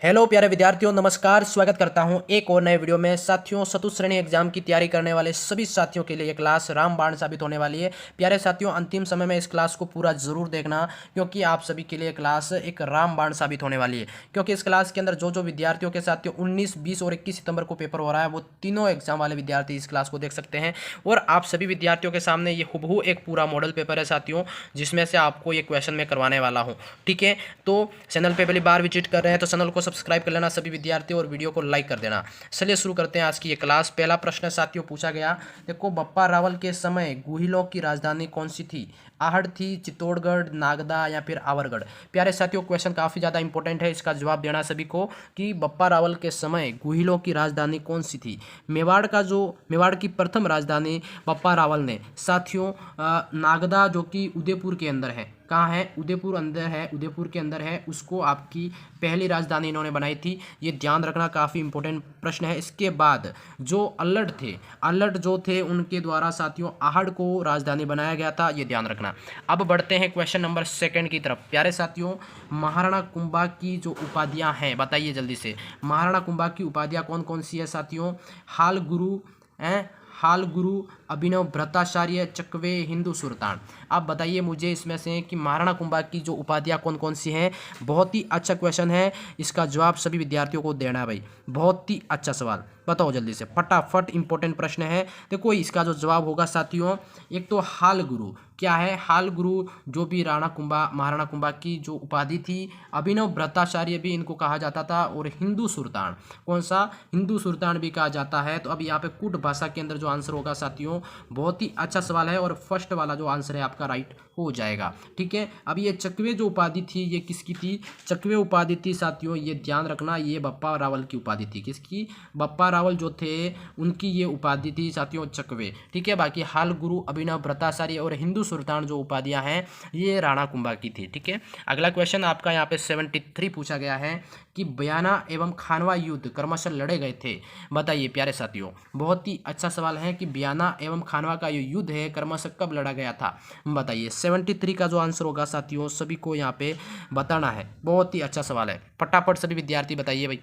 Hello प्यारे विद्यार्थियों, नमस्कार। स्वागत करता हूं एक और नए वीडियो में। साथियों, चतुर्थ श्रेणी एग्जाम की तैयारी करने वाले सभी साथियों के लिए ये क्लास रामबाण साबित होने वाली है। प्यारे साथियों, अंतिम समय में इस क्लास को पूरा जरूर देखना, क्योंकि आप सभी के लिए क्लास एक रामबाण साबित होने वाली है। क्योंकि इस क्लास के अंदर जो जो विद्यार्थियों के साथियों 19, 20 और 21 सितंबर को पेपर हो रहा है, वो तीनों एग्जाम वाले विद्यार्थी इस क्लास को देख सकते हैं। और आप सभी विद्यार्थियों के सामने ये हुबहू एक पूरा मॉडल पेपर है साथियों, जिसमें से आपको ये क्वेश्चन मैं करवाने वाला हूँ। ठीक है, तो चैनल पे पहली बार विजिट कर रहे हैं तो चैनल को सब्सक्राइब कर लेना सभी विद्यार्थी, और वीडियो को लाइक कर देना। चलिए शुरू करते हैं आज की ये क्लास। पहला प्रश्न साथियों पूछा गया, देखो, बप्पा रावल के समय गुहिलों की राजधानी कौन सी थी? आहड़ थी, चित्तौड़गढ़, नागदा या फिर आवरगढ़? प्यारे साथियों, क्वेश्चन काफी ज्यादा इंपॉर्टेंट है, इसका जवाब देना सभी को कि बप्पा रावल के समय गुहिलों की राजधानी कौन सी थी। मेवाड़ की प्रथम राजधानी बप्पा रावल ने साथियों नागदा, जो कि उदयपुर के अंदर है। कहाँ है? उदयपुर अंदर है, उदयपुर के अंदर है। उसको आपकी पहली राजधानी इन्होंने बनाई थी। ये ध्यान रखना, काफ़ी इंपॉर्टेंट प्रश्न है। इसके बाद जो अल्लड़ जो थे उनके द्वारा साथियों आहड़ को राजधानी बनाया गया था, ये ध्यान रखना। अब बढ़ते हैं क्वेश्चन नंबर 2 की तरफ। प्यारे साथियों, महाराणा कुंभा की जो उपाधियां हैं, बताइए जल्दी से। महाराणा कुंभा की उपाधियां कौन कौन सी है साथियों? हाल गुरु, अभिनव भ्रताचार्य, चकवे, हिंदू सुल्तान। आप बताइए मुझे इसमें से कि महाराणा कुंभा की जो उपाधियां कौन कौन सी हैं। बहुत ही अच्छा क्वेश्चन है, इसका जवाब सभी विद्यार्थियों को देना है भाई। बहुत ही अच्छा सवाल, बताओ जल्दी से, फटाफट। इंपॉर्टेंट प्रश्न है। देखो, इसका जो जवाब होगा साथियों, एक तो हाल गुरु। क्या है? हाल गुरु, जो भी महाराणा कुंभा की जो उपाधि थी। अभिनव भ्रताचार्य भी इनको कहा जाता था, और हिंदू सुल्तान, कौन सा? हिंदू सुल्तान भी कहा जाता है। तो अब यहाँ पे कूट भाषा के अंदर जो आंसर होगा साथियों, बहुत ही अच्छा सवाल है, और फर्स्ट वाला जो आंसर है आपका राइट हो जाएगा। ठीक है, अब ये चकवे जो उपाधि थी, ये किसकी थी? चकवे उपाधि थी साथियों, ये ध्यान रखना, ये बप्पा रावल की उपाधि थी। किसकी? बप्पा रावल जो थे उनकी ये उपाधि थी साथियों, चकवे। ठीक है, बाकी हाल गुरु, अभिनव भ्रताचार्य और हिंदू सुल्तान जो उपाधियां हैं, ये राणा कुंभा की थी। ठीक है, अगला क्वेश्चन आपका यहाँ पे 73 पूछा गया है कि बयाना एवं खानवा युद्ध क्रमशः लड़े गए थे। बताइए प्यारे साथियों, बहुत ही अच्छा सवाल है कि बयाना एवं खानवा का ये युद्ध है, क्रमशः कब लड़ा गया था? बताइए। 73 का जो आंसर होगा साथियों, सभी को यहाँ पे बताना है। बहुत ही अच्छा सवाल है, फटाफट सभी विद्यार्थी बताइए भाई।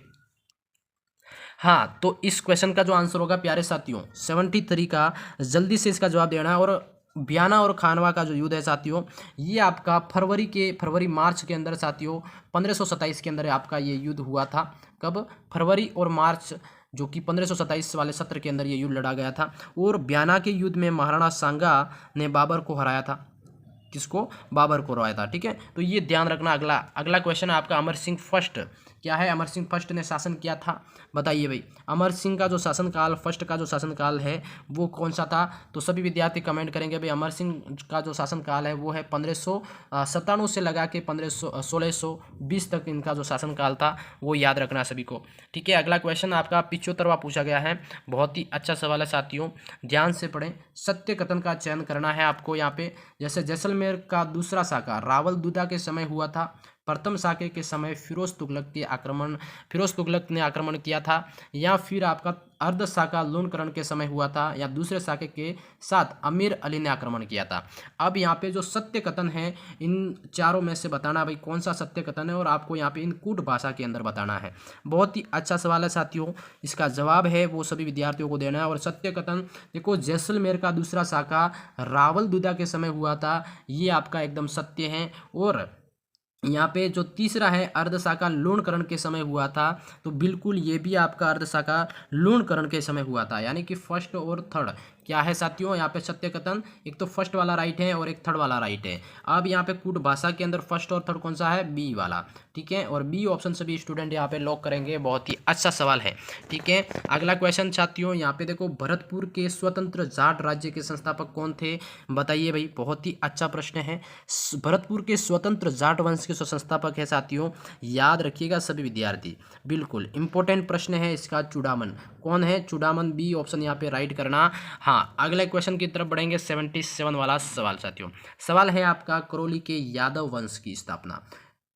हाँ, तो इस क्वेश्चन का जो आंसर होगा प्यारे साथियों 73 का, जल्दी से इसका जवाब देना है। और बयाना और खानवा का जो युद्ध है साथियों, ये आपका फरवरी मार्च के अंदर साथियों 1527 के अंदर आपका ये युद्ध हुआ था। कब? फरवरी और मार्च, जो कि 1527 वाले सत्र के अंदर ये युद्ध लड़ा गया था। और बयाना के युद्ध में महाराणा सांगा ने बाबर को हराया था। किसको? बाबर को हराया था। ठीक है, तो ये ध्यान रखना। अगला क्वेश्चन आपका, अमर सिंह फर्स्ट। क्या है? अमर सिंह फर्स्ट ने शासन किया था, बताइए भाई। अमर सिंह का जो शासनकाल, फर्स्ट का जो शासनकाल है, वो कौन सा था? तो सभी विद्यार्थी कमेंट करेंगे भाई। अमर सिंह का जो शासनकाल है वो है 1597 से लगा के 1620 तक इनका जो शासनकाल था, वो याद रखना सभी को। ठीक है, अगला क्वेश्चन आपका 75वां पूछा गया है। बहुत ही अच्छा सवाल है साथियों, ध्यान से पढ़ें। सत्य कथन का चयन करना है आपको यहाँ पे। जैसे जैसलमेर का दूसरा साका रावल दुदा के समय हुआ था, प्रथम साके के समय फिरोज तुगलक ने आक्रमण किया था, या फिर आपका अर्ध साका लोनकरण के समय हुआ था, या दूसरे साके के साथ अमीर अली ने आक्रमण किया था। अब यहाँ पे जो सत्य कथन है, इन चारों में से बताना भाई कौन सा सत्य कथन है, और आपको यहाँ पे इन कूट भाषा के अंदर बताना है। बहुत ही अच्छा सवाल है साथियों, इसका जवाब है वो सभी विद्यार्थियों को देना है। और सत्य कथन देखो, जैसलमेर का दूसरा साका रावल दुदा के समय हुआ था, ये आपका एकदम सत्य है। और यहाँ पे जो तीसरा है अर्धशाखा लोणकरण के समय हुआ था, तो बिल्कुल ये भी आपका अर्धशाखा लोणकरण के समय हुआ था, यानी कि फर्स्ट और थर्ड क्या है साथियों यहाँ पे सत्य कथन, एक तो फर्स्ट वाला राइट है और एक थर्ड वाला राइट है। अब यहाँ पे कूट भाषा के अंदर फर्स्ट और थर्ड कौन सा है? बी वाला। ठीक है, और बी ऑप्शन सभी स्टूडेंट यहाँ पे लॉक करेंगे। बहुत ही अच्छा सवाल है। ठीक है, अगला क्वेश्चन साथियों यहाँ पे देखो, भरतपुर के स्वतंत्र जाट राज्य के संस्थापक कौन थे? बताइए भाई, बहुत ही अच्छा प्रश्न है। भरतपुर के स्वतंत्र जाट वंश के संस्थापक है साथियों, याद रखिएगा सभी विद्यार्थी, बिल्कुल इंपॉर्टेंट प्रश्न है इसका। चूड़ामन कौन है? चूड़ामन, बी ऑप्शन यहाँ पे राइट करना। हाँ, अगले क्वेश्चन की तरफ बढ़ेंगे। 77 वाला सवाल साथियों, सवाल है आपका, करौली के यादव वंश की स्थापना।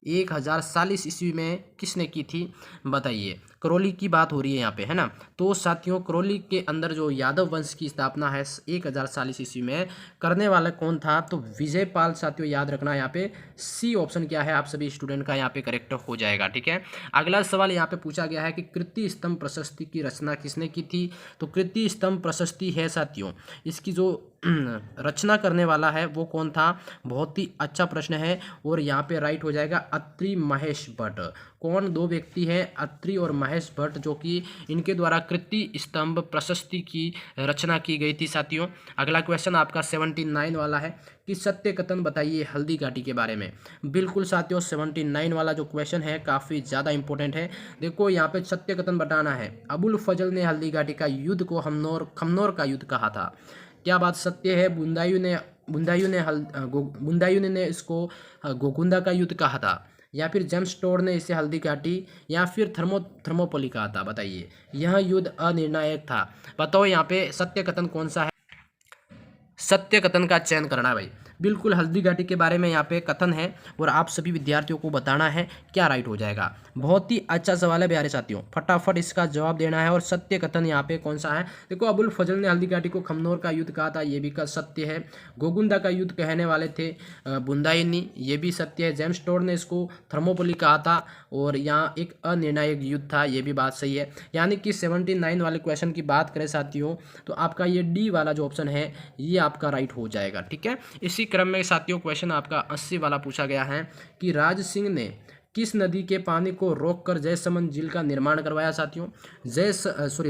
1040 ईस्वी में किसने की थी बताइए। करौली की बात हो रही है यहाँ पे, है ना। तो साथियों करौली के अंदर जो यादव वंश की स्थापना है 1040 ईस्वी में करने वाला कौन था, तो विजयपाल। साथियों याद रखना यहाँ पे सी ऑप्शन क्या है आप सभी स्टूडेंट का यहाँ पे करेक्ट हो जाएगा, ठीक है। अगला सवाल यहाँ पे पूछा गया है कि कृति स्तंभ प्रशस्ति की रचना किसने की थी, तो कृति स्तंभ प्रशस्ति है साथियों, इसकी जो रचना करने वाला है वो कौन था। बहुत ही अच्छा प्रश्न है और यहाँ पे राइट हो जाएगा अत्रि महेश भट्ट। कौन, दो व्यक्ति हैं अत्रि और महेश भट्ट, जो कि इनके द्वारा कृति स्तंभ प्रशस्ति की रचना की गई थी साथियों। अगला क्वेश्चन आपका 79 वाला है कि सत्य कथन बताइए हल्दी घाटी के बारे में। बिल्कुल साथियों 79 वाला जो क्वेश्चन है काफ़ी ज़्यादा इंपॉर्टेंट है। देखो यहाँ पे सत्य कथन बताना है। अबुल फजल ने हल्दी घाटी का युद्ध को खमनोर का युद्ध कहा था। क्या बात सत्य है। बुंदायू ने इसको गोकुंदा का युद्ध कहा था, या फिर जेम्स टोड ने इसे हल्दी घाटी या फिर थर्मोपोली कहा था। बताइए यह युद्ध अनिर्णायक था। बताओ यहाँ पे सत्य कथन कौन सा है। सत्य कथन का चयन करना भाई। बिल्कुल हल्दी घाटी के बारे में यहाँ पे कथन है और आप सभी विद्यार्थियों को बताना है क्या राइट हो जाएगा। बहुत ही अच्छा सवाल है प्यारे साथियों, फटाफट इसका जवाब देना है। और सत्य कथन यहाँ पे कौन सा है, देखो अबुल फजल ने हल्दी घाटी को खमनोर का युद्ध कहा था, ये भी का सत्य है। गोगुंदा का युद्ध कहने वाले थे बुंदायनी, ये भी सत्य है। जेम्स टोड ने इसको थर्मोपोली कहा था और यहाँ एक अनिर्णायक युद्ध था, ये भी बात सही है। यानी कि 79 वाले क्वेश्चन की बात करें साथियों तो आपका ये डी वाला जो ऑप्शन है ये आपका राइट हो जाएगा, ठीक है। इसी क्रम में साथियों क्वेश्चन आपका 80 वाला पूछा गया है कि राज सिंह ने किस नदी के पानी को रोककर जयसमंद झील का निर्माण करवाया साथियों।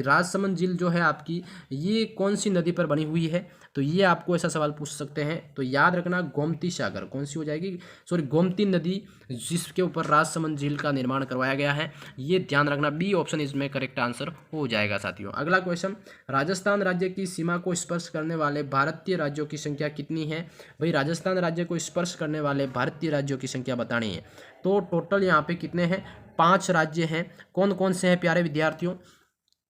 राजसमंद झील जो है आपकी ये कौन सी नदी पर बनी हुई है, तो ये आपको ऐसा सवाल पूछ सकते हैं। तो याद रखना गोमती सागर, कौन सी हो जाएगी, गोमती नदी जिसके ऊपर राजसमंद झील का निर्माण करवाया गया है, ये ध्यान रखना। बी ऑप्शन इसमें करेक्ट आंसर हो जाएगा साथियों। अगला क्वेश्चन, राजस्थान राज्य की सीमा को स्पर्श करने वाले भारतीय राज्यों की संख्या कितनी है। भाई राजस्थान राज्य को स्पर्श करने वाले भारतीय राज्यों की संख्या बतानी है। तो टोटल यहाँ पे कितने हैं, 5 राज्य हैं। कौन कौन से हैं प्यारे विद्यार्थियों,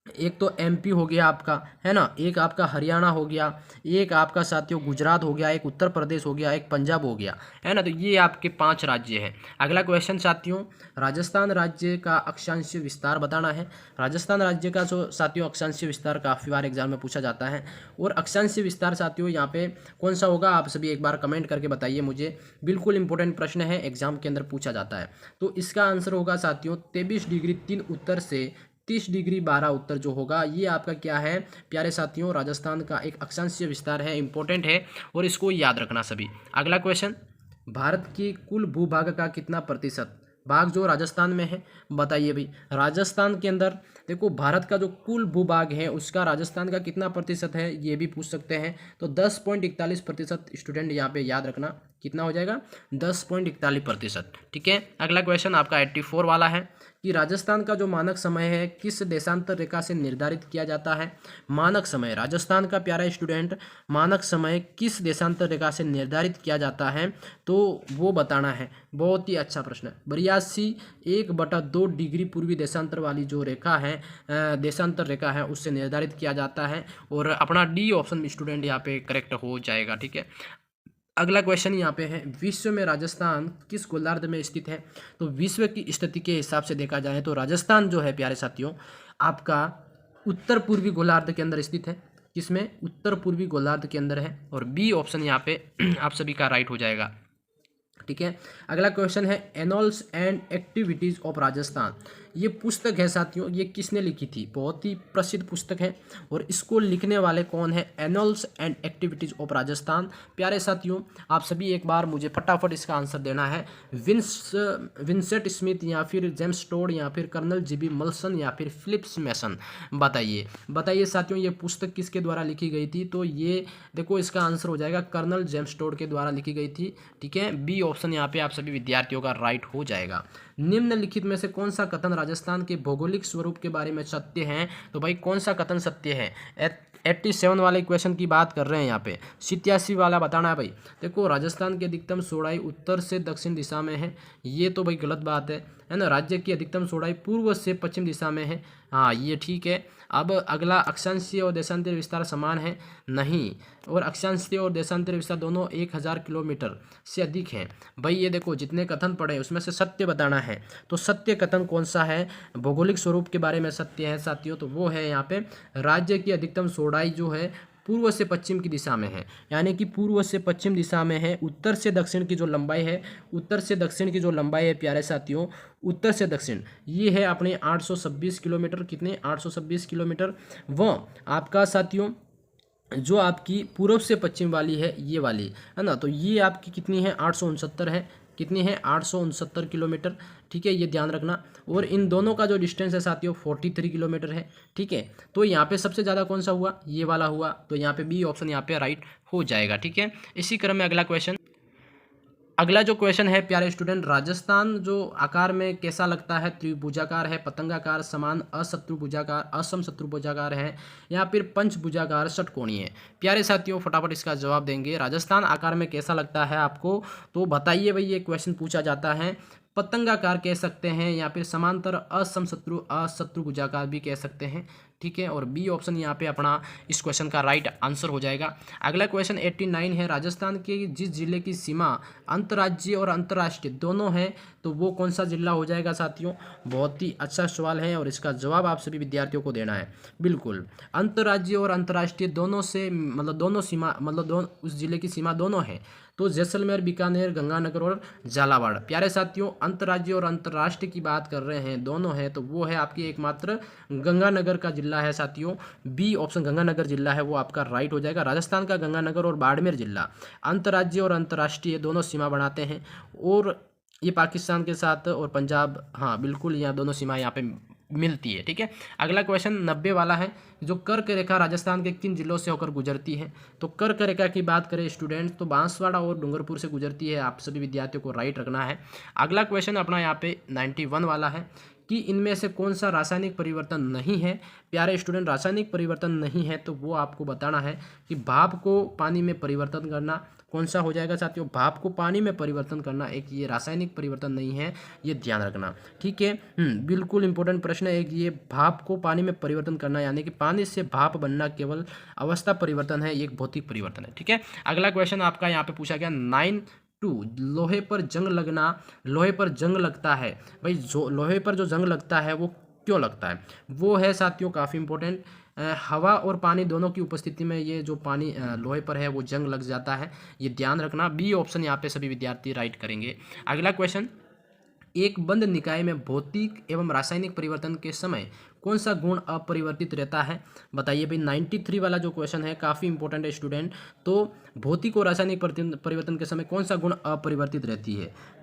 एक तो एमपी हो गया आपका, है ना, एक आपका हरियाणा हो गया, एक आपका साथियों गुजरात हो गया, एक उत्तर प्रदेश हो गया, एक पंजाब हो गया, है ना। तो ये आपके 5 राज्य हैं। अगला क्वेश्चन साथियों, राजस्थान राज्य का अक्षांशीय विस्तार बताना है। राजस्थान राज्य का जो साथियों अक्षांशीय विस्तार काफ़ी बार एग्जाम में पूछा जाता है। और अक्षांशीय विस्तार साथियों यहाँ पे कौन सा होगा, आप सभी एक बार कमेंट करके बताइए मुझे। बिल्कुल इंपॉर्टेंट प्रश्न है, एग्जाम के अंदर पूछा जाता है। तो इसका आंसर होगा साथियों 23 डिग्री 3 उत्तर से 30 डिग्री 12 उत्तर जो होगा, ये आपका क्या है प्यारे साथियों, राजस्थान का एक अक्षांशीय विस्तार है, इंपॉर्टेंट है और इसको याद रखना सभी। अगला क्वेश्चन, भारत की कुल भूभाग का कितना प्रतिशत भाग जो राजस्थान में है, बताइए भाई। राजस्थान के अंदर देखो भारत का जो कुल भूभाग है उसका राजस्थान का कितना प्रतिशत है, ये भी पूछ सकते हैं। तो 10.41% स्टूडेंट यहाँ पे याद रखना कितना हो जाएगा, 10.41%, ठीक है। अगला क्वेश्चन आपका 84 वाला है कि राजस्थान का जो मानक समय है किस देशांतर रेखा से निर्धारित किया जाता है। मानक समय, राजस्थान का प्यारा स्टूडेंट, मानक समय किस देशांतर रेखा से निर्धारित किया जाता है, तो वो बताना है। बहुत ही अच्छा प्रश्न है। 82/2 डिग्री पूर्वी देशांतर वाली जो रेखा है, देशांतर रेखा है, उससे निर्धारित किया जाता है। और अपना डी ऑप्शन स्टूडेंट यहाँ पे करेक्ट हो जाएगा, ठीक है। अगला क्वेश्चन यहाँ पे है, विश्व में राजस्थान किस गोलार्ध में स्थित है। तो विश्व की स्थिति के हिसाब से देखा जाए तो राजस्थान जो है प्यारे साथियों आपका उत्तर पूर्वी गोलार्ध के अंदर स्थित है। किसमें, उत्तर पूर्वी गोलार्ध के अंदर है। और बी ऑप्शन यहाँ पे आप सभी का राइट हो जाएगा, ठीक है। अगला क्वेश्चन है, एनॉल्स एंड एक्टिविटीज़ ऑफ राजस्थान। ये पुस्तक है साथियों, ये किसने लिखी थी, बहुत ही प्रसिद्ध पुस्तक है और इसको लिखने वाले कौन है, एनॉल्स एंड एक्टिविटीज़ ऑफ राजस्थान। प्यारे साथियों आप सभी एक बार मुझे फटाफट इसका आंसर देना है। विंसेंट स्मिथ या फिर जेम्स टोड या फिर कर्नल जीबी मल्सन या फिर फिलिप्स मैसन, बताइए। बताइए साथियों ये पुस्तक किसके द्वारा लिखी गई थी, तो ये देखो इसका आंसर हो जाएगा कर्नल जेम्स टोड के द्वारा लिखी गई थी, ठीक है। बी ऑप्शन यहाँ पे आप सभी विद्यार्थियों का राइट हो जाएगा। निम्नलिखित में से कौन सा कथन राजस्थान के भौगोलिक स्वरूप के बारे में सत्य है, तो भाई कौन सा कथन सत्य है। 87 वाले क्वेश्चन की बात कर रहे हैं यहाँ पे, 87 वाला बताना है भाई। देखो राजस्थान की अधिकतम चौड़ाई उत्तर से दक्षिण दिशा में है, ये तो भाई गलत बात है है ना। राज्य की अधिकतम चौड़ाई पूर्व से पश्चिम दिशा में है, हाँ ये ठीक है। अब अगला, अक्षांशीय और देशांतरीय विस्तार समान है, नहीं। और अक्षांशीय और देशांतरीय विस्तार दोनों 1000 किलोमीटर से अधिक है। भाई ये देखो, जितने कथन पढ़े उसमें से सत्य बताना है, तो सत्य कथन कौन सा है, भौगोलिक स्वरूप के बारे में सत्य है साथियों, तो वो है यहाँ पे राज्य की अधिकतम चौड़ाई जो है पूर्व से पश्चिम की दिशा में है, यानी कि पूर्व से पश्चिम दिशा में है। उत्तर से दक्षिण की जो लंबाई है, उत्तर से दक्षिण की जो लंबाई है प्यारे साथियों, उत्तर से दक्षिण ये है अपने 826 किलोमीटर, कितने 826 किलोमीटर। वह आपका साथियों जो आपकी पूर्व से पश्चिम वाली है, ये वाली है ना, तो ये आपकी कितनी है 869 है, कितनी है 869 किलोमीटर, ठीक है, ये ध्यान रखना। और इन दोनों का जो डिस्टेंस है साथियों 43 किलोमीटर है, ठीक है। तो यहाँ पे सबसे ज़्यादा कौन सा हुआ, ये वाला हुआ, तो यहाँ पे बी ऑप्शन यहाँ पे राइट हो जाएगा, ठीक है। इसी क्रम में अगला जो क्वेश्चन है प्यारे स्टूडेंट, राजस्थान जो आकार में कैसा लगता है, त्रिभुजाकार है, पतंगाकार, समान अशत्रुभुजाकार, असमशत्रुभुजाकार है, या फिर पंचभुजाकार, षटकोणीय है। प्यारे साथियों फटाफट इसका जवाब देंगे। राजस्थान आकार में कैसा लगता है आपको, तो बताइए भाई, ये क्वेश्चन पूछा जाता है। पतंगाकार कह सकते हैं, या फिर समांतर अशत्रुभुजाकार भी कह सकते हैं, ठीक है। और बी ऑप्शन यहाँ पे अपना इस क्वेश्चन का राइट आंसर हो जाएगा। अगला क्वेश्चन 89 है, राजस्थान के जिस जिले की सीमा अंतर्राज्यीय और अंतर्राष्ट्रीय दोनों है, तो वो कौन सा जिला हो जाएगा साथियों। बहुत ही अच्छा सवाल है और इसका जवाब आप सभी विद्यार्थियों को देना है। बिल्कुल, अंतर्राज्यीय और अंतर्राष्ट्रीय दोनों से मतलब दोनों सीमा, मतलब दोनों उस जिले की सीमा दोनों है, तो जैसलमेर, बीकानेर, गंगानगर और झालावाड़। प्यारे साथियों अंतर्राज्यीय और अंतर्राष्ट्रीय की बात कर रहे हैं, दोनों है, तो वो है आपकी एकमात्र गंगानगर का जिला है साथियों। बी ऑप्शन गंगानगर जिला है वो आपका राइट हो जाएगा। राजस्थान का गंगानगर और बाड़मेर जिला अंतर्राज्यीय और अंतर्राष्ट्रीय दोनों सीमा बनाते हैं, और ये पाकिस्तान के साथ और पंजाब, हाँ बिल्कुल, यहाँ दोनों सीमा यहाँ पे मिलती है, ठीक है। अगला क्वेश्चन 90 वाला है, जो कर्क रेखा राजस्थान के किन जिलों से होकर गुजरती है। तो कर्क रेखा की बात करें स्टूडेंट, तो बांसवाड़ा और डूंगरपुर से गुजरती है, आप सभी विद्यार्थियों को राइट रखना है। अगला क्वेश्चन अपना यहाँ पे 91 वाला है कि इनमें से कौन सा रासायनिक परिवर्तन नहीं है। प्यारे स्टूडेंट रासायनिक परिवर्तन नहीं है, तो वो आपको बताना है कि भाप को पानी में परिवर्तन करना कौन सा हो जाएगा साथियों, भाप को पानी में परिवर्तन करना एक ये रासायनिक परिवर्तन नहीं है, ये ध्यान रखना, ठीक है। बिल्कुल इंपॉर्टेंट प्रश्न है, एक ये भाप को पानी में परिवर्तन करना, यानी कि पानी से भाप बनना केवल अवस्था परिवर्तन है, एक भौतिक परिवर्तन है, ठीक है। अगला क्वेश्चन आपका यहाँ पे पूछा गया 92, लोहे पर जंग लगना, लोहे पर जंग लगता है भाई, जो लोहे पर जो जंग लगता है वो क्यों लगता है, वो है साथियों काफ़ी इंपॉर्टेंट, हवा और पानी दोनों की उपस्थिति में ये जो पानी लोहे पर है वो जंग लग जाता है, ये ध्यान रखना। बी ऑप्शन यहाँ पे सभी विद्यार्थी राइट करेंगे। अगला क्वेश्चन, एक बंद निकाय में भौतिक एवं रासायनिक परिवर्तन के समय कौन सा गुण अपरिवर्तित रहता है, बताइए भाई। 93 वाला जो क्वेश्चन है काफ़ी इंपॉर्टेंट है स्टूडेंट, तो भौतिक और रासायनिक परिवर्तन के समय कौन सा गुण अपरिवर्तित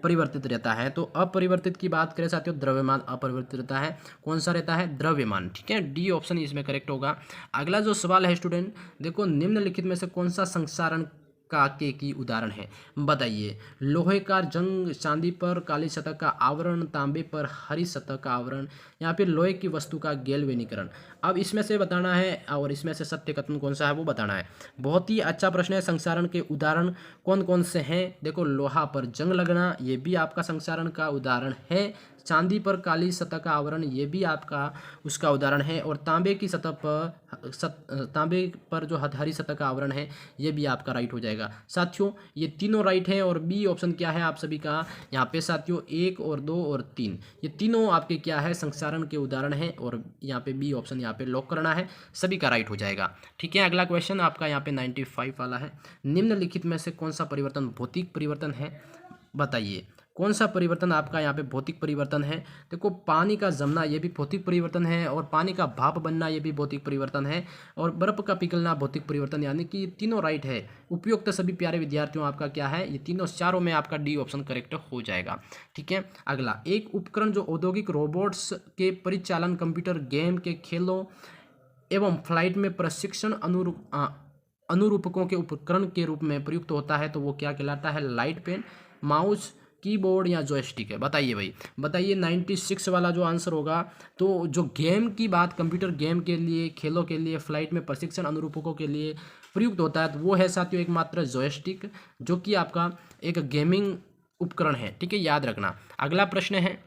परिवर्तित रहता है। तो अपरिवर्तित की बात करें साथियों, द्रव्यमान अपरिवर्तित रहता है, कौन सा रहता है, द्रव्यमान, ठीक है। डी ऑप्शन इसमें करेक्ट होगा। अगला जो सवाल है स्टूडेंट, देखो निम्नलिखित में से कौन सा संसारण काके की उदाहरण है, बताइए। लोहे का जंग, चांदी पर काली सतह का आवरण, तांबे पर हरी सतह का आवरण, या फिर लोहे की वस्तु का गैल्वेनीकरण। अब इसमें से बताना है और इसमें से सत्य कथन कौन सा है वो बताना है। बहुत ही अच्छा प्रश्न है। संसारण के उदाहरण कौन कौन से हैं, देखो लोहा पर जंग लगना ये भी आपका संसारण का उदाहरण है, चांदी पर काली सतह का आवरण ये भी आपका उसका उदाहरण है, और तांबे की सतह पर तांबे पर जो हरी सतह का आवरण है ये भी आपका राइट हो जाएगा साथियों। ये तीनों राइट है, और बी ऑप्शन क्या है आप सभी का यहाँ पे साथियों, 1 और 2 और 3 ये तीनों आपके क्या है संसारण के उदाहरण है, और यहाँ पे बी ऑप्शन यहाँ पे लॉक करना है, सभी का राइट हो जाएगा, ठीक है। अगला क्वेश्चन आपका यहाँ पे 95 वाला है, निम्नलिखित में से कौन सा परिवर्तन भौतिक परिवर्तन है, बताइए। कौन सा परिवर्तन आपका यहाँ पे भौतिक परिवर्तन है, देखो पानी का जमना ये भी भौतिक परिवर्तन है, और पानी का भाप बनना ये भी भौतिक परिवर्तन है, और बर्फ का पिघलना भौतिक परिवर्तन, यानी कि ये तीनों राइट है। उपयुक्त सभी प्यारे विद्यार्थियों आपका क्या है, ये तीनों चारों में आपका डी ऑप्शन करेक्ट हो जाएगा, ठीक है। अगला, एक उपकरण जो औद्योगिक रोबोट्स के परिचालन, कंप्यूटर गेम के खेलों एवं फ्लाइट में प्रशिक्षण अनुरूपकों के उपकरण के रूप में प्रयुक्त होता है, तो वो क्या कहलाता है, लाइट पेन, माउस, कीबोर्ड या जॉयस्टिक है, बताइए भाई, बताइए। 96 वाला जो आंसर होगा, तो जो गेम की बात, कंप्यूटर गेम के लिए, खेलों के लिए, फ्लाइट में प्रशिक्षण अनुरूपकों के लिए प्रयुक्त होता है, तो वो है साथियों एकमात्र जॉयस्टिक, जो कि आपका एक गेमिंग उपकरण है, ठीक है, याद रखना। अगला प्रश्न है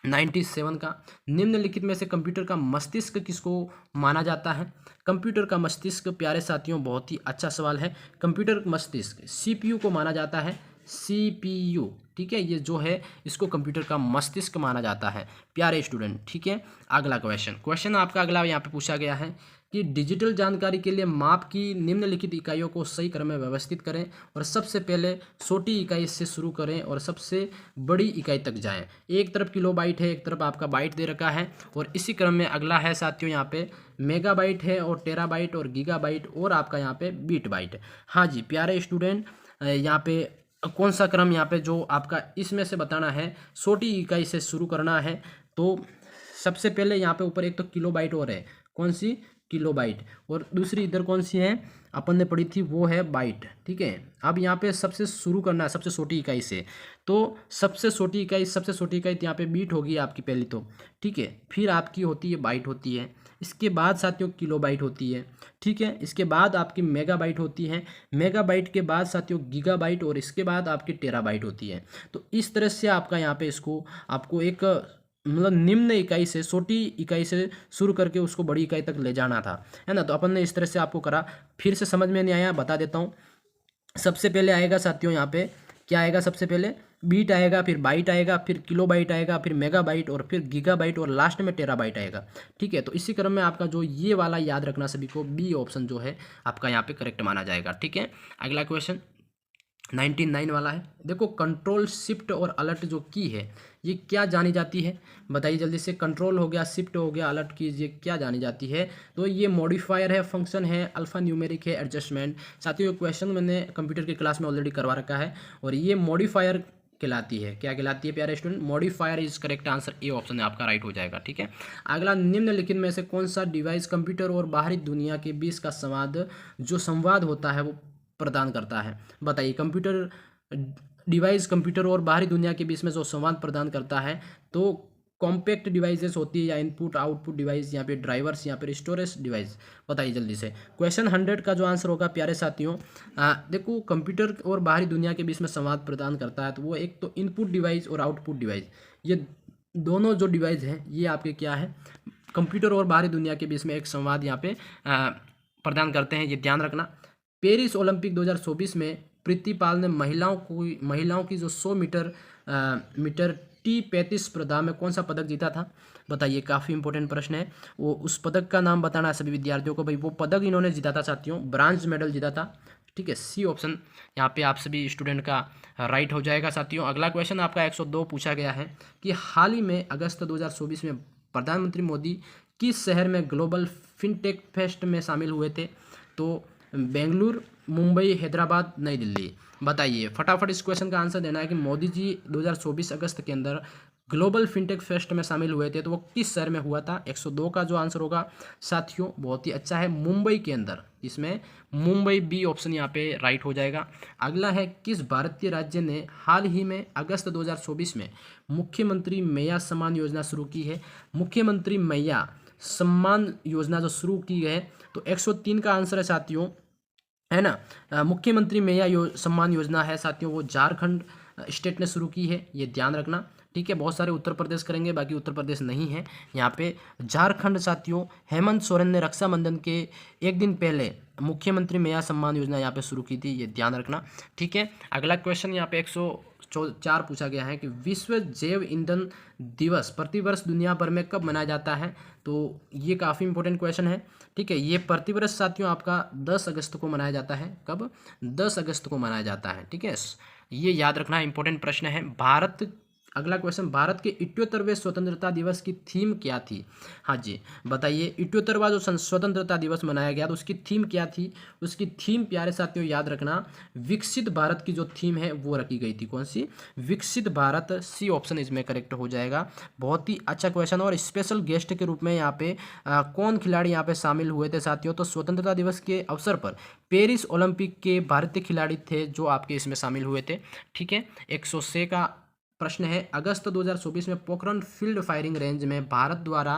97 का, निम्नलिखित में से कंप्यूटर का मस्तिष्क किसको माना जाता है? कंप्यूटर का मस्तिष्क प्यारे साथियों बहुत ही अच्छा सवाल है। कंप्यूटर मस्तिष्क सीपीयू को माना जाता है, सीपीयू, ठीक है, ये जो है इसको कंप्यूटर का मस्तिष्क माना जाता है प्यारे स्टूडेंट, ठीक है। अगला क्वेश्चन आपका अगला यहाँ पे पूछा गया है कि डिजिटल जानकारी के लिए माप की निम्नलिखित इकाइयों को सही क्रम में व्यवस्थित करें और सबसे पहले छोटी इकाई से शुरू करें और सबसे बड़ी इकाई तक जाएं। एक तरफ किलोबाइट है, एक तरफ आपका बाइट दे रखा है, और इसी क्रम में अगला है साथियों यहाँ पे मेगाबाइट है और टेराबाइट और गीगाबाइट और आपका यहाँ पे बीट बाइट। हाँ जी प्यारे स्टूडेंट, यहाँ पे कौन सा क्रम यहाँ पे जो आपका इसमें से बताना है, छोटी इकाई से शुरू करना है। तो सबसे पहले यहाँ पे ऊपर एक तो किलोबाइट और है, कौन सी? किलोबाइट, और दूसरी इधर कौन सी है अपन ने पढ़ी थी, वो है बाइट, ठीक है। अब यहाँ पे सबसे शुरू करना है सबसे छोटी इकाई से, तो सबसे छोटी इकाई तो यहाँ पे बीट होगी आपकी पहली तो, ठीक है, फिर आपकी होती है बाइट होती है, इसके बाद साथियों किलोबाइट होती है, ठीक है, इसके बाद आपकी मेगाबाइट होती है, मेगाबाइट के बाद साथियों गीगाबाइट, और इसके बाद आपकी टेराबाइट होती है। तो इस तरह से आपका यहाँ पे इसको आपको एक मतलब निम्न इकाई से, छोटी इकाई से शुरू करके उसको बड़ी इकाई तक ले जाना था, है ना। तो अपन ने इस तरह से आपको करा, फिर से समझ में नहीं आया बता देता हूँ। सबसे पहले आएगा साथियों यहाँ पे क्या आएगा, सबसे पहले बीट आएगा, फिर बाइट आएगा, फिर किलोबाइट आएगा, फिर मेगाबाइट, और फिर गीगाबाइट, और लास्ट में टेराबाइट आएगा, ठीक है। तो इसी क्रम में आपका जो ये वाला याद रखना सभी को, बी ऑप्शन जो है आपका यहाँ पे करेक्ट माना जाएगा, ठीक है। अगला क्वेश्चन 99 वाला है। देखो कंट्रोल शिफ्ट और अलर्ट जो की है ये क्या जानी जाती है, बताइए जल्दी से। कंट्रोल हो गया, शिफ्ट हो गया, अलर्ट की ये क्या जानी जाती है? तो ये मॉडिफायर है, फंक्शन है, अल्फा न्यूमेरिक है, एडजस्टमेंट। साथियों क्वेश्चन मैंने कंप्यूटर की क्लास में ऑलरेडी करवा रखा है, और ये मॉडिफायर कहलाती है। क्या कहलाती है प्यारे student? Modifier is correct answer, A option आपका राइट हो जाएगा, ठीक है। अगला निम्नलिखित में से कौन सा डिवाइस कंप्यूटर और बाहरी दुनिया के बीच का संवाद होता है वो प्रदान करता है? बताइए। कंप्यूटर डिवाइस कंप्यूटर और बाहरी दुनिया के बीच में जो संवाद प्रदान करता है, तो कॉम्पैक्ट डिवाइसेस होती है, या इनपुट आउटपुट डिवाइस, यहाँ पे ड्राइवर्स, यहाँ पे स्टोरेज डिवाइस। बताइए जल्दी से। क्वेश्चन 100 का जो आंसर होगा प्यारे साथियों, देखो कंप्यूटर और बाहरी दुनिया के बीच में संवाद प्रदान करता है, तो वो एक तो इनपुट डिवाइस और आउटपुट डिवाइस, ये दोनों जो डिवाइस हैं ये आपके क्या है, कंप्यूटर और बाहरी दुनिया के बीच में एक संवाद यहाँ पे प्रदान करते हैं, ये ध्यान रखना। पेरिस ओलंपिक 2024 में प्रीतिपाल ने महिलाओं की जो 100 मीटर T35 स्पर्धा में कौन सा पदक जीता था? बताइए, काफ़ी इंपॉर्टेंट प्रश्न है। वो उस पदक का नाम बताना है सभी विद्यार्थियों को। भाई वो पदक इन्होंने जीता था साथियों, ब्रांज मेडल जीता था, ठीक है। सी ऑप्शन यहाँ पे आप सभी स्टूडेंट का राइट हो जाएगा साथियों। अगला क्वेश्चन आपका 102 पूछा गया है कि हाल ही में अगस्त 2024 में प्रधानमंत्री मोदी किस शहर में ग्लोबल फिनटेक फेस्ट में शामिल हुए थे? तो बेंगलुरु, मुंबई, हैदराबाद, नई दिल्ली। बताइए फटाफट इस क्वेश्चन का आंसर देना है कि मोदी जी 2024 अगस्त के अंदर ग्लोबल फिनटेक फेस्ट में शामिल हुए थे, तो वो किस शहर में हुआ था? 102 का जो आंसर होगा साथियों बहुत ही अच्छा है, मुंबई के अंदर। इसमें मुंबई, बी ऑप्शन यहाँ पे राइट हो जाएगा। अगला है किस भारतीय राज्य ने हाल ही में अगस्त 2024 में मुख्यमंत्री मैया सम्मान योजना शुरू की है? मुख्यमंत्री मैया सम्मान योजना जो शुरू की है, तो 103 का आंसर है साथियों, है ना। मुख्यमंत्री मैया सम्मान योजना है साथियों, वो झारखंड स्टेट ने शुरू की है, ये ध्यान रखना, ठीक है। बहुत सारे उत्तर प्रदेश करेंगे, बाकी उत्तर प्रदेश नहीं है यहाँ पे। झारखंड साथियों, हेमंत सोरेन ने रक्षाबंधन के एक दिन पहले मुख्यमंत्री मैया सम्मान योजना यहाँ पे शुरू की थी, ये ध्यान रखना, ठीक है। अगला क्वेश्चन यहाँ पे 104 पूछा गया है कि विश्व जैव ईंधन दिवस प्रतिवर्ष दुनिया भर में कब मनाया जाता है? तो ये काफ़ी इंपॉर्टेंट क्वेश्चन है, ठीक है। ये प्रतिवर्ष साथियों आपका 10 अगस्त को मनाया जाता है। कब? 10 अगस्त को मनाया जाता है, ठीक है। ये याद रखना इंपॉर्टेंट प्रश्न है। अगला क्वेश्चन, भारत के 78वें स्वतंत्रता दिवस की थीम क्या थी? हाँ जी बताइए, 78वां जो स्वतंत्रता दिवस मनाया गया तो उसकी थीम क्या थी? उसकी थीम प्यारे साथियों याद रखना, विकसित भारत की जो थीम है वो रखी गई थी। कौन सी? विकसित भारत, सी ऑप्शन इसमें करेक्ट हो जाएगा। बहुत ही अच्छा क्वेश्चन। और स्पेशल गेस्ट के रूप में यहाँ पे कौन खिलाड़ी यहाँ पे शामिल हुए थे साथियों? तो स्वतंत्रता दिवस के अवसर पर पेरिस ओलंपिक के भारतीय खिलाड़ी थे जो आपके इसमें शामिल हुए थे, ठीक है। 106 का प्रश्न है, अगस्त 2024 में पोखरण फील्ड फायरिंग रेंज में भारत द्वारा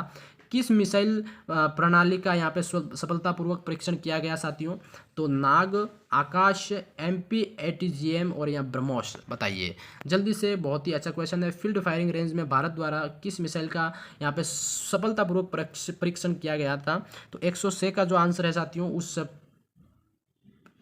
किस मिसाइल प्रणाली का यहाँ पे सफलतापूर्वक परीक्षण किया गया साथियों? तो नाग, आकाश, MP-ATGM और यहाँ ब्रह्मोस। बताइए जल्दी से, बहुत ही अच्छा क्वेश्चन है। फील्ड फायरिंग रेंज में भारत द्वारा किस मिसाइल का यहाँ पे सफलतापूर्वक परीक्षण किया गया था? तो 106 का जो आंसर है साथियों,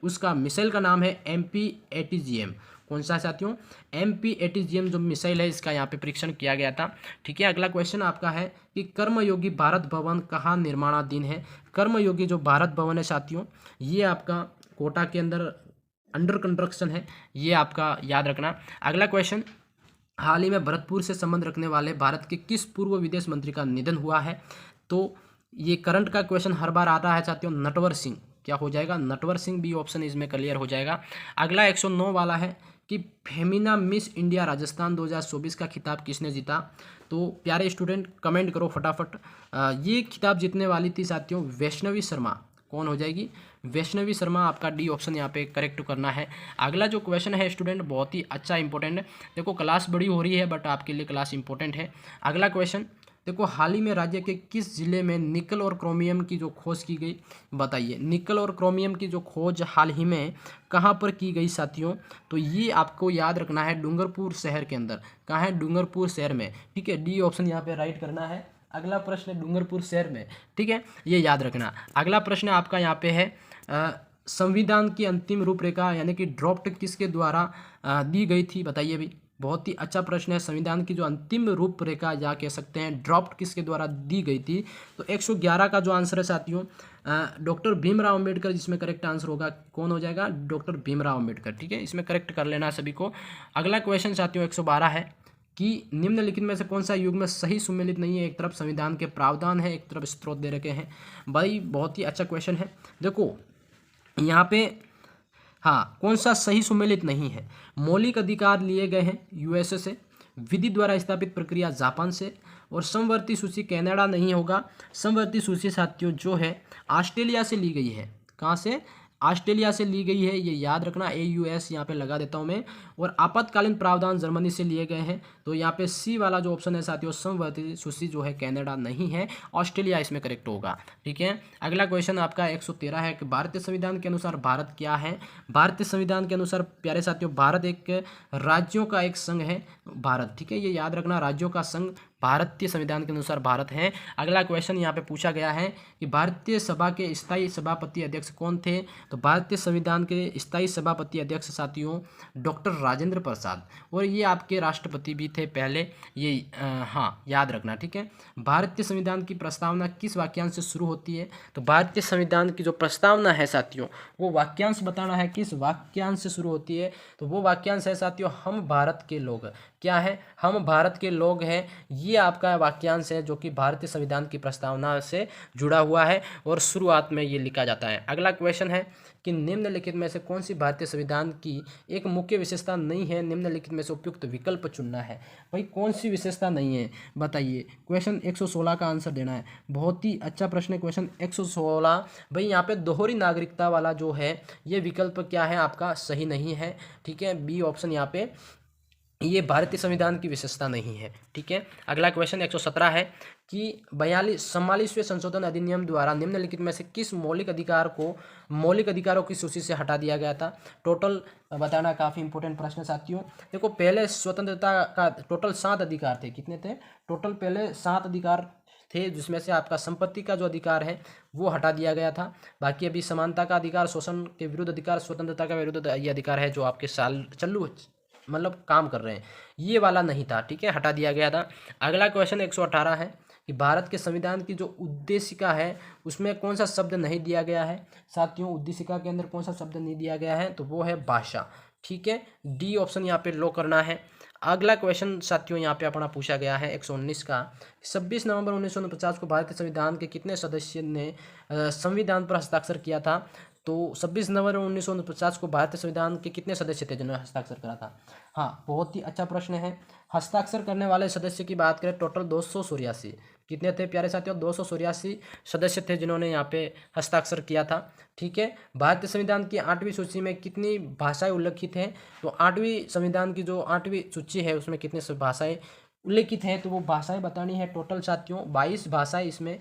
उसका मिसाइल का नाम है MP-ATGM। कौन सा है साथियों? MP-ATGM जो मिसाइल है, इसका यहाँ पे परीक्षण किया गया था। ठीक है, अगला क्वेश्चन आपका है कि कर्मयोगी भारत भवन कहाँ निर्माणाधीन है? कर्मयोगी जो भारत भवन है साथियों, ये आपका कोटा के अंदर अंडर कंस्ट्रक्शन है, ये आपका याद रखना। अगला क्वेश्चन, हाल ही में भरतपुर से संबंध रखने वाले भारत के किस पूर्व विदेश मंत्री का निधन हुआ है? तो ये करंट का क्वेश्चन हर बार आता है साथियों, नटवर सिंह। क्या हो जाएगा? नटवर सिंह। बी ऑप्शन इसमें क्लियर हो जाएगा। अगला 109 वाला है कि फेमिना मिस इंडिया राजस्थान 2024 का खिताब किसने जीता? तो प्यारे स्टूडेंट कमेंट करो फटाफट। ये खिताब जीतने वाली थी साथियों वैष्णवी शर्मा। कौन हो जाएगी? वैष्णवी शर्मा। आपका डी ऑप्शन यहाँ पे करेक्ट करना है। अगला जो क्वेश्चन है स्टूडेंट, बहुत ही अच्छा इंपॉर्टेंट है। देखो क्लास बड़ी हो रही है बट आपके लिए क्लास इंपॉर्टेंट है। अगला क्वेश्चन देखो, हाल ही में राज्य के किस जिले में निकल और क्रोमियम की जो खोज की गई? बताइए, निकल और क्रोमियम की जो खोज हाल ही में कहाँ पर की गई साथियों? तो ये आपको याद रखना है, डूंगरपुर शहर के अंदर। कहाँ है? डूंगरपुर शहर में। ठीक है, डी ऑप्शन यहाँ पे राइट करना है। अगला प्रश्न डूंगरपुर शहर में। ठीक है, ये याद रखना। अगला प्रश्न आपका यहाँ पे है, संविधान की अंतिम रूपरेखा यानी कि ड्राफ्ट किसके द्वारा दी गई थी? बताइए भी। बहुत ही अच्छा प्रश्न है। संविधान की जो अंतिम रूपरेखा या कह सकते हैं ड्राफ्ट किसके द्वारा दी गई थी? तो 111 का जो आंसर है साथियों, डॉक्टर भीमराव अम्बेडकर। जिसमें करेक्ट आंसर होगा कौन हो जाएगा? डॉक्टर भीमराव अम्बेडकर। ठीक है, इसमें करेक्ट कर लेना सभी को। अगला क्वेश्चन साथियों 112 है कि निम्नलिखित में से कौन सा युग में सही सुमेलित नहीं है? एक तरफ संविधान के प्रावधान है, एक तरफ स्रोत दे रखे हैं। भाई बहुत ही अच्छा क्वेश्चन है। देखो यहाँ पे, हाँ, कौन सा सही सुमेलित नहीं है? मौलिक अधिकार लिए गए हैं USA से, विधि द्वारा स्थापित प्रक्रिया जापान से, और समवर्ती सूची कनाडा नहीं होगा। समवर्ती सूची साथियों जो है ऑस्ट्रेलिया से ली गई है। कहाँ से? ऑस्ट्रेलिया से ली गई है, ये याद रखना। AUS यहाँ पे लगा देता हूँ मैं। और आपातकालीन प्रावधान जर्मनी से लिए गए हैं। तो यहाँ पे सी वाला जो ऑप्शन है साथियों, समवर्ती सूची जो है कनाडा नहीं है, ऑस्ट्रेलिया इसमें करेक्ट होगा। ठीक है, अगला क्वेश्चन आपका 113 है कि भारतीय संविधान के अनुसार भारत क्या है? भारतीय संविधान के अनुसार प्यारे साथियों, भारत एक राज्यों का एक संघ है, भारत। ठीक है, ये याद रखना, राज्यों का संघ भारतीय संविधान के अनुसार भारत है। अगला क्वेश्चन यहाँ पे पूछा गया है कि भारतीय सभा के स्थायी सभापति अध्यक्ष कौन थे? तो भारतीय संविधान के स्थायी सभापति अध्यक्ष साथियों डॉक्टर राजेंद्र प्रसाद, और ये आपके राष्ट्रपति भी थे पहले। ये हाँ याद रखना। ठीक है, भारतीय संविधान की प्रस्तावना किस वाक्यांश से शुरू होती है? तो भारतीय संविधान की जो प्रस्तावना है साथियों, वो वाक्यांश बताना है किस वाक्यांश से शुरू होती है। तो वो वाक्यांश है साथियों, हम भारत के लोग। क्या है? हम भारत के लोग हैं। ये आपका वाक्यांश है जो कि भारतीय संविधान की प्रस्तावना से जुड़ा हुआ है और शुरुआत में ये लिखा जाता है। अगला क्वेश्चन है कि निम्नलिखित में से कौन सी भारतीय संविधान की एक मुख्य विशेषता नहीं है? निम्नलिखित में से उपयुक्त विकल्प चुनना है। भाई कौन सी विशेषता नहीं है बताइए। क्वेश्चन 116 का आंसर देना है। बहुत ही अच्छा प्रश्न है क्वेश्चन 116। भाई यहाँ पे दोहरी नागरिकता वाला जो है ये विकल्प क्या है आपका? सही नहीं है। ठीक है, बी ऑप्शन यहाँ पे, ये भारतीय संविधान की विशेषता नहीं है। ठीक है, अगला क्वेश्चन 117 है कि 44वें संशोधन अधिनियम द्वारा निम्नलिखित में से किस मौलिक अधिकारों की सूची से हटा दिया गया था? टोटल बताना काफ़ी इंपॉर्टेंट प्रश्न साथियों। देखो पहले स्वतंत्रता का टोटल 7 अधिकार थे। कितने थे? टोटल पहले 7 अधिकार थे, जिसमें से आपका संपत्ति का जो अधिकार है वो हटा दिया गया था। बाकी अभी समानता का अधिकार, शोषण के विरुद्ध अधिकार, स्वतंत्रता का विरुद्ध ये अधिकार है जो आपके चालू मतलब काम कर रहे हैं, ये वाला नहीं था। ठीक है, हटा दिया गया था। अगला क्वेश्चन 118 है कि भारत के संविधान की जो उद्देशिका है उसमें कौन सा शब्द नहीं दिया गया है? साथियों उद्देशिका के अंदर कौन सा शब्द नहीं दिया गया है? तो वो है भाषा। ठीक है, डी ऑप्शन यहाँ पे लो करना है। अगला क्वेश्चन साथियों यहाँ पे अपना पूछा गया है 119 का, 26 नवंबर 1949 को भारतीय संविधान के कितने सदस्य ने संविधान पर हस्ताक्षर किया था? तो 26 नवंबर 1949 को भारतीय संविधान के कितने सदस्य थे जिन्होंने हस्ताक्षर करा था? हाँ, बहुत ही अच्छा प्रश्न है। हस्ताक्षर करने वाले सदस्य की बात करें, टोटल 284। कितने थे प्यारे साथियों? 284 सदस्य थे जिन्होंने यहाँ पे हस्ताक्षर किया था। ठीक है, भारतीय संविधान की 8वीं सूची में कितनी भाषाएं उल्लिखित हैं? तो 8वीं संविधान की जो 8वीं सूची है उसमें कितनी भाषाएं उल्लेखित हैं, तो वो भाषाएं बतानी है। टोटल साथियों 22 भाषाएं इसमें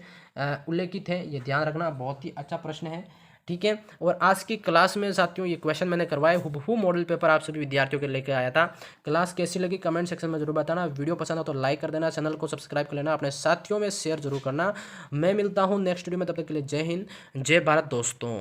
उल्लेखित हैं, ये ध्यान रखना। बहुत ही अच्छा प्रश्न है, ठीक है। और आज की क्लास में साथियों ये क्वेश्चन मैंने करवाए, हूबहू मॉडल पेपर आप सभी विद्यार्थियों के लेकर आया था। क्लास कैसी लगी कमेंट सेक्शन में जरूर बताना। वीडियो पसंद हो तो लाइक कर देना, चैनल को सब्सक्राइब कर लेना, अपने साथियों में शेयर जरूर करना। मैं मिलता हूँ नेक्स्ट वीडियो में, तब तक के लिए जय हिंद, जय भारत दोस्तों।